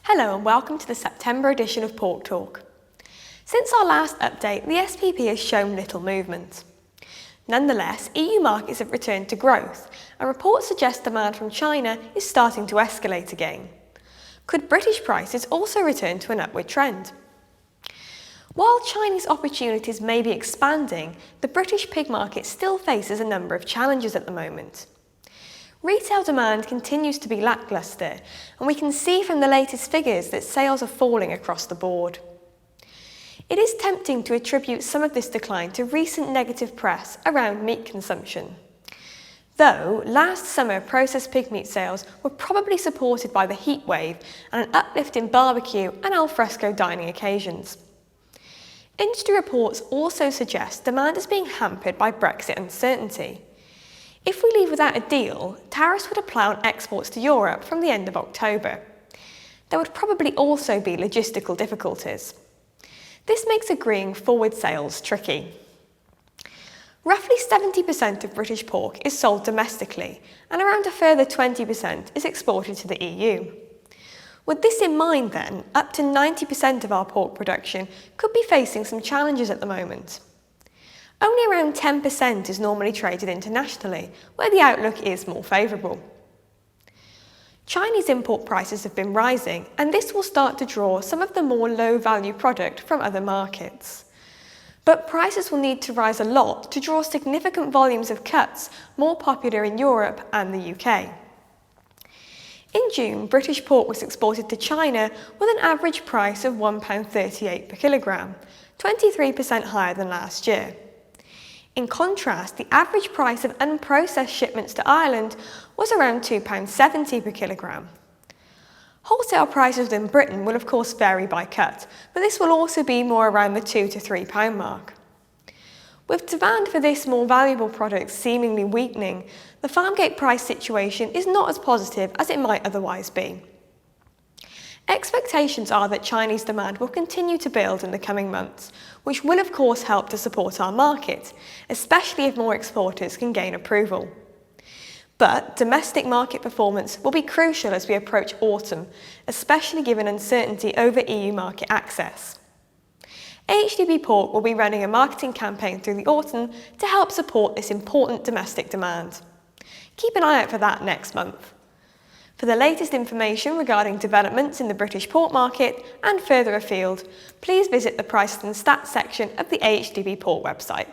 Hello and welcome to the September edition of Pork Talk. Since our last update, the SPP has shown little movement. Nonetheless, EU markets have returned to growth, and reports suggest demand from China is starting to escalate again. Could British prices also return to an upward trend? While Chinese opportunities may be expanding, the British pig market still faces a number of challenges at the moment. Retail demand continues to be lacklustre, and we can see from the latest figures that sales are falling across the board. It is tempting to attribute some of this decline to recent negative press around meat consumption. Though, last summer processed pig meat sales were probably supported by the heat wave and an uplift in barbecue and al fresco dining occasions. Industry reports also suggest demand is being hampered by Brexit uncertainty. If we leave without a deal, tariffs would apply on exports to Europe from the end of October. There would probably also be logistical difficulties. This makes agreeing forward sales tricky. Roughly 70% of British pork is sold domestically, and around a further 20% is exported to the EU. With this in mind then, up to 90% of our pork production could be facing some challenges at the moment. Only around 10% is normally traded internationally, where the outlook is more favourable. Chinese import prices have been rising, and this will start to draw some of the more low-value product from other markets. But prices will need to rise a lot to draw significant volumes of cuts more popular in Europe and the UK. In June, British pork was exported to China with an average price of £1.38 per kilogramme, 23% higher than last year. In contrast, the average price of unprocessed shipments to Ireland was around £2.70 per kilogramme. Wholesale prices in Britain will of course vary by cut, but this will also be more around the £2 to £3 mark. With demand for this more valuable product seemingly weakening, the farmgate price situation is not as positive as it might otherwise be. Expectations are that Chinese demand will continue to build in the coming months, which will of course help to support our market, especially if more exporters can gain approval. But domestic market performance will be crucial as we approach autumn, especially given uncertainty over EU market access. AHDB Pork will be running a marketing campaign through the autumn to help support this important domestic demand. Keep an eye out for that next month. For the latest information regarding developments in the British pork market and further afield, please visit the Prices and Stats section of the AHDB Pork website.